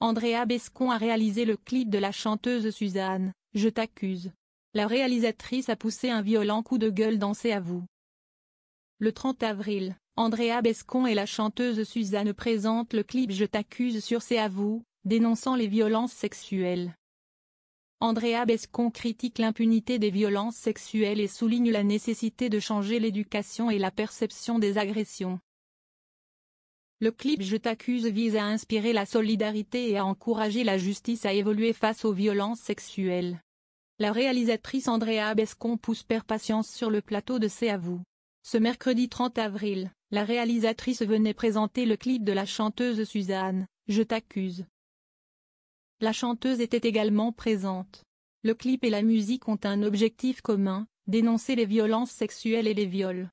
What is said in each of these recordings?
Andrea Bescon a réalisé le clip de la chanteuse Suzanne, Je t'accuse. La réalisatrice a poussé un violent coup de gueule dans C'est à vous. Le 30 avril, Andrea Bescon et la chanteuse Suzanne présentent le clip Je t'accuse sur C'est à vous, dénonçant les violences sexuelles. Andrea Bescon critique l'impunité des violences sexuelles et souligne la nécessité de changer l'éducation et la perception des agressions. Le clip Je t'accuse vise à inspirer la solidarité et à encourager la justice à évoluer face aux violences sexuelles. La réalisatrice Andrea Bescon pousse Père Patience sur le plateau de C'est à vous. Ce mercredi 30 avril, la réalisatrice venait présenter le clip de la chanteuse Suzanne, Je t'accuse. La chanteuse était également présente. Le clip et la musique ont un objectif commun, dénoncer les violences sexuelles et les viols.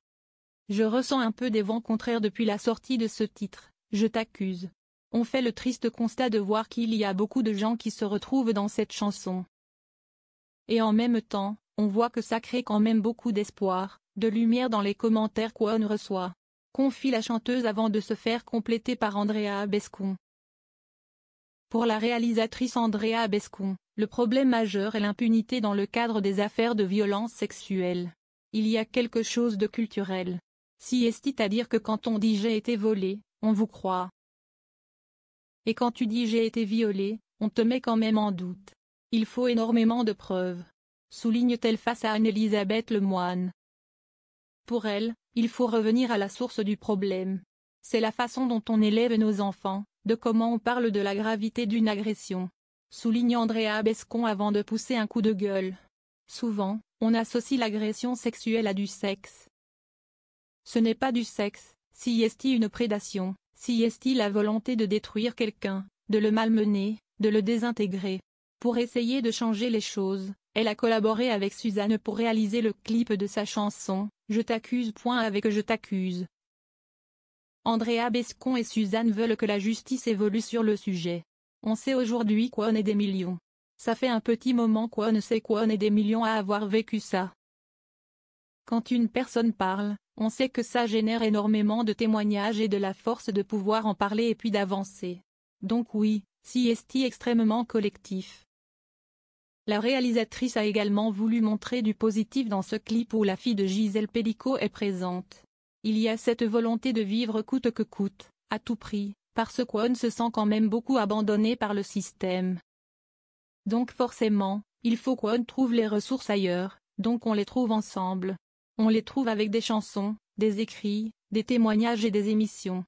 Je ressens un peu des vents contraires depuis la sortie de ce titre, Je t'accuse. On fait le triste constat de voir qu'il y a beaucoup de gens qui se retrouvent dans cette chanson. Et en même temps, on voit que ça crée quand même beaucoup d'espoir, de lumière dans les commentaires qu'on reçoit. Confie la chanteuse avant de se faire compléter par Andrea Bescon. Pour la réalisatrice Andrea Bescon, le problème majeur est l'impunité dans le cadre des affaires de violences sexuelles. Il y a quelque chose de culturel. C'est-à-dire que quand on dit j'ai été volé, on vous croit. Et quand tu dis j'ai été violé, on te met quand même en doute. Il faut énormément de preuves. Souligne-t-elle face à Anne-Elisabeth Lemoine. Pour elle, il faut revenir à la source du problème. C'est la façon dont on élève nos enfants, de comment on parle de la gravité d'une agression. Souligne Andrea Bescon avant de pousser un coup de gueule. Souvent, on associe l'agression sexuelle à du sexe. Ce n'est pas du sexe, si est une prédation, si est la volonté de détruire quelqu'un, de le malmener, de le désintégrer. Pour essayer de changer les choses, elle a collaboré avec Suzanne pour réaliser le clip de sa chanson, Je t'accuse. Avec Je t'accuse. Andrea Bescon et Suzanne veulent que la justice évolue sur le sujet. On sait aujourd'hui qu'on est des millions. Ça fait un petit moment qu'on sait qu'on est des millions à avoir vécu ça. Quand une personne parle, on sait que ça génère énormément de témoignages et de la force de pouvoir en parler et puis d'avancer. Donc oui, c'est extrêmement collectif. La réalisatrice a également voulu montrer du positif dans ce clip où la fille de Gisèle Pelicot est présente. Il y a cette volonté de vivre coûte que coûte, à tout prix, parce qu'on se sent quand même beaucoup abandonné par le système. Donc forcément, il faut qu'on trouve les ressources ailleurs, donc on les trouve ensemble. On les trouve avec des chansons, des écrits, des témoignages et des émissions.